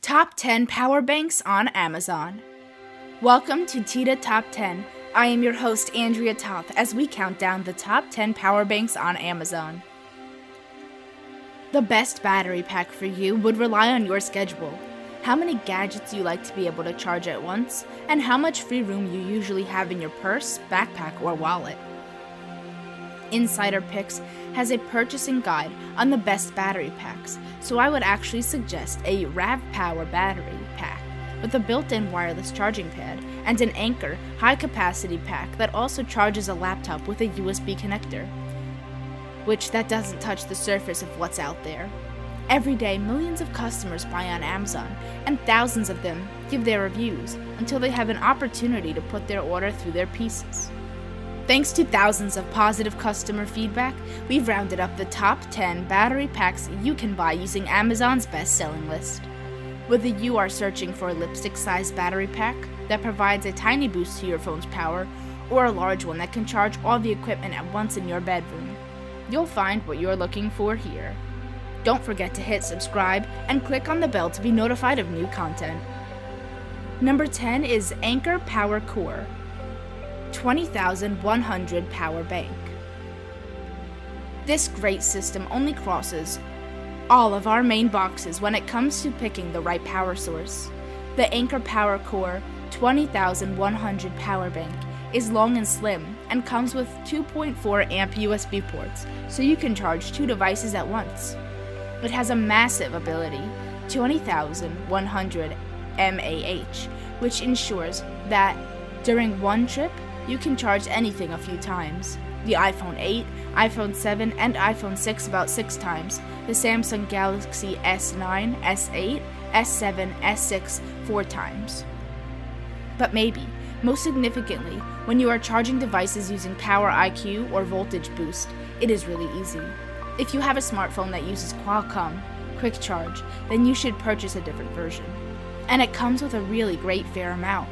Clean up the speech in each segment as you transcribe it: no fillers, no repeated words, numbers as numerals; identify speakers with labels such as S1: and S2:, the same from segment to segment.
S1: Top 10 Power Banks on Amazon. Welcome to Tita Top 10. I am your host, Andrea Toth, as we count down the top 10 power banks on Amazon. The best battery pack for you would rely on your schedule, how many gadgets you like to be able to charge at once, and how much free room you usually have in your purse, backpack, or wallet. Insider Picks has a purchasing guide on the best battery packs, so I would actually suggest a RAVPower battery pack with a built-in wireless charging pad and an Anker high-capacity pack that also charges a laptop with a USB connector, which that doesn't touch the surface of what's out there. Every day, millions of customers buy on Amazon, and thousands of them give their reviews until they have an opportunity to put their order through their pieces. Thanks to thousands of positive customer feedback, we've rounded up the top 10 battery packs you can buy using Amazon's best-selling list. Whether you are searching for a lipstick-sized battery pack that provides a tiny boost to your phone's power, or a large one that can charge all the equipment at once in your bedroom, you'll find what you're looking for here. Don't forget to hit subscribe and click on the bell to be notified of new content. Number 10 is Anker PowerCore 20,100 Power Bank. This great system only crosses all of our main boxes when it comes to picking the right power source. The Anker PowerCore 20,100 Power Bank is long and slim and comes with 2.4 amp USB ports, so you can charge two devices at once. It has a massive ability, 20,100 mAh, which ensures that during one trip, you can charge anything a few times. The iPhone 8, iPhone 7, and iPhone 6 about 6 times, the Samsung Galaxy S9, S8, S7, S6 4 times. But maybe, most significantly, when you are charging devices using Power IQ or Voltage Boost, it is really easy. If you have a smartphone that uses Qualcomm Quick Charge, then you should purchase a different version. And it comes with a really great fair amount.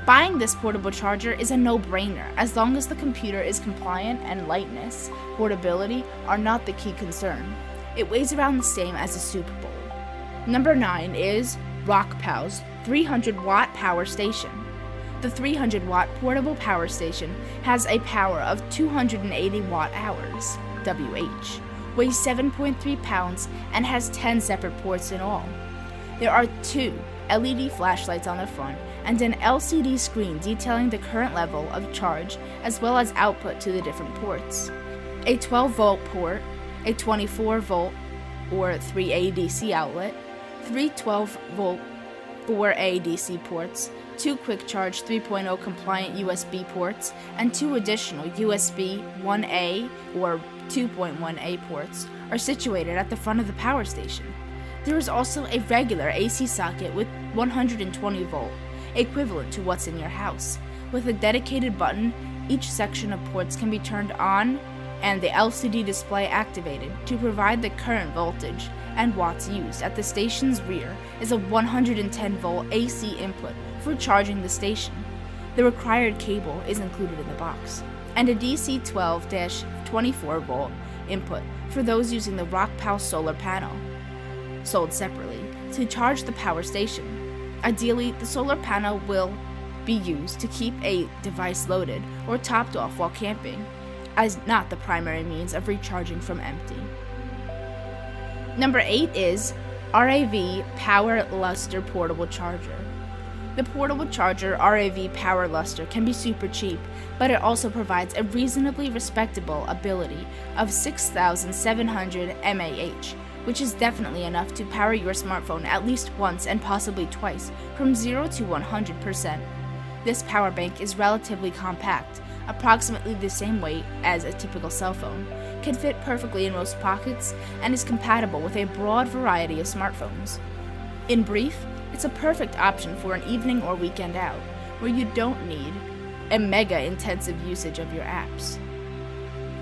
S1: Buying this portable charger is a no-brainer as long as the computer is compliant and lightness, portability are not the key concern. It weighs around the same as a Super Bowl. Number 9 is RockPals 300-watt power station. The 300-watt portable power station has a power of 280 watt-hours, WH, weighs 7.3 pounds, and has 10 separate ports in all. There are 2 LED flashlights on the front and an LCD screen detailing the current level of charge as well as output to the different ports. A 12-volt port, a 24-volt or 3A DC outlet, 3 12-volt 4A DC ports, 2 quick charge 3.0 compliant USB ports, and 2 additional USB 1A or 2.1A ports are situated at the front of the power station. There is also a regular AC socket with 120 volt, equivalent to what's in your house. With a dedicated button, each section of ports can be turned on and the LCD display activated to provide the current voltage, and watts used at the station's rear is a 110 volt AC input for charging the station. The required cable is included in the box, and a DC 12-24 volt input for those using the RockPals solar panel, sold separately, to charge the power station. Ideally, the solar panel will be used to keep a device loaded or topped off while camping, as not the primary means of recharging from empty. Number 8 is RAVPower Luster Portable Charger. The portable charger RAVPower Luster can be super cheap, but it also provides a reasonably respectable ability of 6,700 mAh, which is definitely enough to power your smartphone at least once and possibly twice, from 0 to 100%. This power bank is relatively compact, approximately the same weight as a typical cell phone, can fit perfectly in most pockets, and is compatible with a broad variety of smartphones. In brief, it's a perfect option for an evening or weekend out, where you don't need a mega-intensive usage of your apps.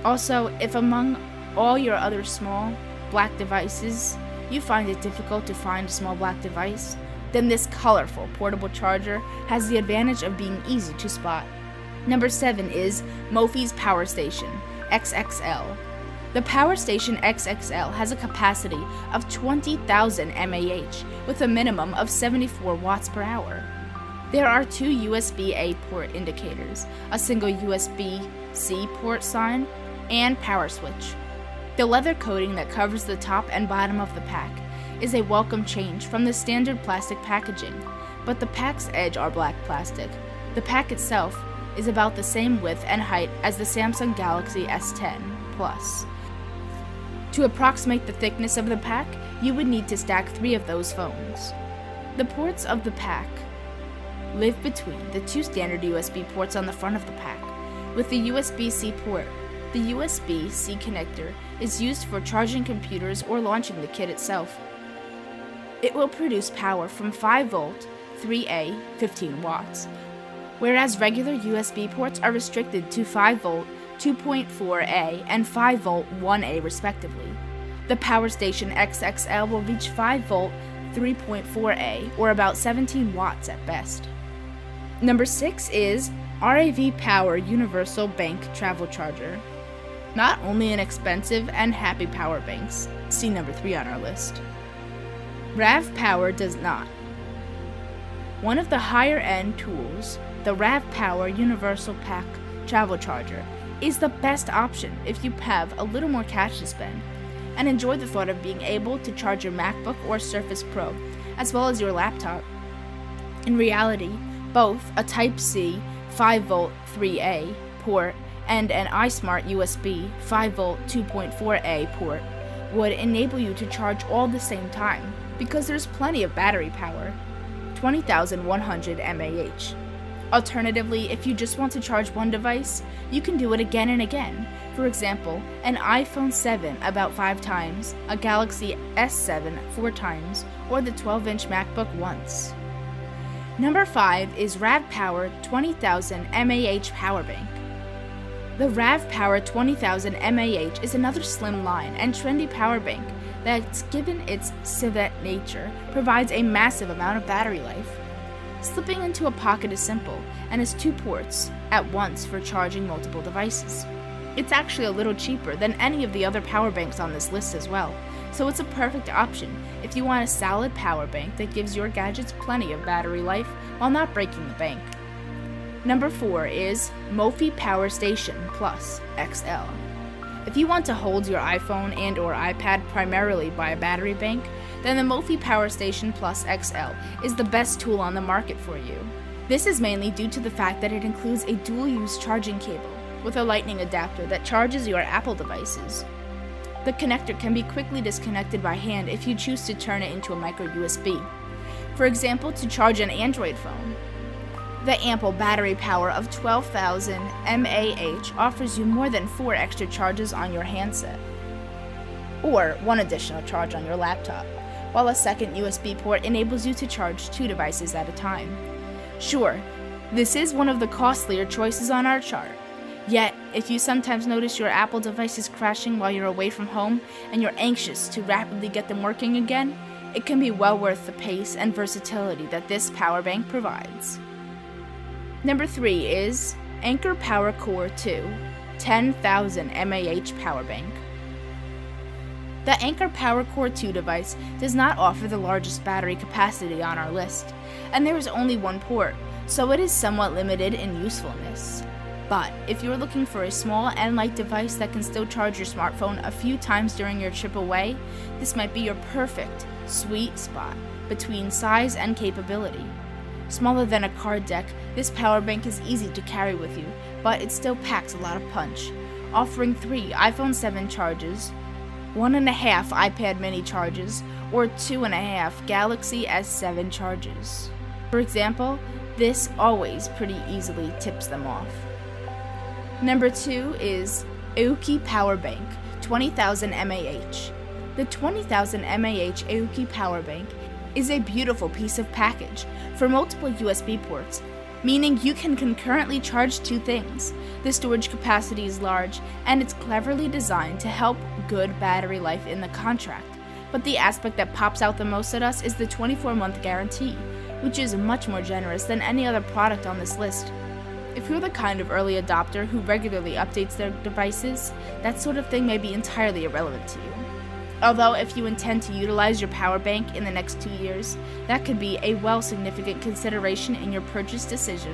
S1: Also, if among all your other small, black devices, you find it difficult to find a small black device, then this colorful portable charger has the advantage of being easy to spot. Number 7 is Mophies Power Station XXL The Power Station XXL has a capacity of 20,000 mAh with a minimum of 74 watts per hour. There are two USB-A port indicators, a single USB-C port sign, and power switch. The leather coating that covers the top and bottom of the pack is a welcome change from the standard plastic packaging, but the pack's edge are black plastic. The pack itself is about the same width and height as the Samsung Galaxy S10 Plus. To approximate the thickness of the pack, you would need to stack 3 of those phones. The ports of the pack live between the 2 standard USB ports on the front of the pack. With the USB-C port, the USB-C connector is used for charging computers or launching the kit itself. It will produce power from 5V 3A 15 watts, whereas regular USB ports are restricted to 5V 2.4A and 5V 1A respectively. The Power Station XXL will reach 5V 3.4A or about 17 watts at best. Number 6 is RAVPower Universal Bank Travel Charger. Not only inexpensive and happy power banks, see number 3 on our list. RAVPower does not. One of the higher end tools, the RAVPower Universal Pack Travel Charger, is the best option if you have a little more cash to spend and enjoy the thought of being able to charge your MacBook or Surface Pro as well as your laptop. In reality, both a Type-C 5V 3A port and an iSmart USB 5V 2.4A port would enable you to charge all at the same time because there's plenty of battery power, 20,100 mAh. Alternatively, if you just want to charge one device, you can do it again and again. For example, an iPhone 7 about 5 times, a Galaxy S7 4 times, or the 12-inch MacBook once. Number 5 is RAVPower 20,000 mAh Power Bank. The RAVPower 20,000 mAh is another slimline and trendy power bank that's, given its civet nature, provides a massive amount of battery life. Slipping into a pocket is simple and has 2 ports at once for charging multiple devices. It's actually a little cheaper than any of the other power banks on this list as well, so it's a perfect option if you want a solid power bank that gives your gadgets plenty of battery life while not breaking the bank. Number 4 is Mophie Power Station Plus XL. If you want to hold your iPhone and or iPad primarily by a battery bank, then the Mophie Power Station Plus XL is the best tool on the market for you. This is mainly due to the fact that it includes a dual-use charging cable with a lightning adapter that charges your Apple devices. The connector can be quickly disconnected by hand if you choose to turn it into a micro USB. For example, to charge an Android phone. The ample battery power of 12,000 mAh offers you more than 4 extra charges on your handset, or 1 additional charge on your laptop, while a second USB port enables you to charge 2 devices at a time. Sure, this is one of the costlier choices on our chart. Yet, if you sometimes notice your Apple devices crashing while you're away from home and you're anxious to rapidly get them working again, it can be well worth the pace and versatility that this power bank provides. Number 3 is Anker PowerCore 2 10,000 mAh Power Bank. The Anker PowerCore 2 device does not offer the largest battery capacity on our list, and there is only 1 port, so it is somewhat limited in usefulness. But if you're looking for a small and light device that can still charge your smartphone a few times during your trip away, this might be your perfect sweet spot between size and capability. Smaller than a card deck, this power bank is easy to carry with you, but it still packs a lot of punch, offering 3 iPhone 7 charges, 1.5 iPad mini charges, or 2.5 Galaxy S7 charges. For example, this always pretty easily tips them off. Number 2 is AUG Power Bank 20,000 mAh. The 20,000 mAh AUG Power Bank is a beautiful piece of package for multiple USB ports, meaning you can concurrently charge 2 things. The storage capacity is large, and it's cleverly designed to help good battery life in the contract. But the aspect that pops out the most at us is the 24-month guarantee, which is much more generous than any other product on this list. If you're the kind of early adopter who regularly updates their devices, that sort of thing may be entirely irrelevant to you. Although if you intend to utilize your power bank in the next 2 years, that could be a significant consideration in your purchase decision.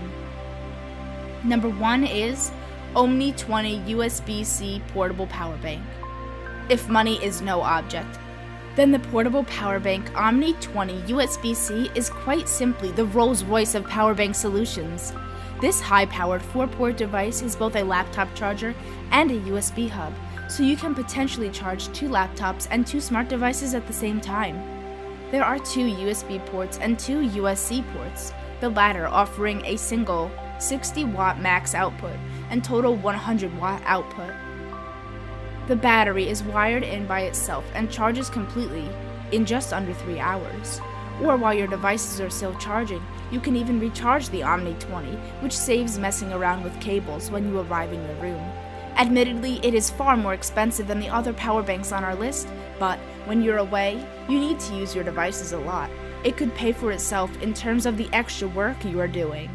S1: Number 1 is Omni 20 USB-C Portable Power Bank. If money is no object, then the portable power bank Omni 20 USB-C is quite simply the Rolls-Royce of power bank solutions. This high-powered 4-port device is both a laptop charger and a USB hub, so you can potentially charge 2 laptops and 2 smart devices at the same time. There are 2 USB ports and 2 USB ports, the latter offering a single 60-watt max output and total 100-watt output. The battery is wired in by itself and charges completely in just under 3 hours. Or while your devices are still charging, you can even recharge the Omni 20, which saves messing around with cables when you arrive in your room. Admittedly, it is far more expensive than the other power banks on our list, but when you're away, you need to use your devices a lot. It could pay for itself in terms of the extra work you are doing.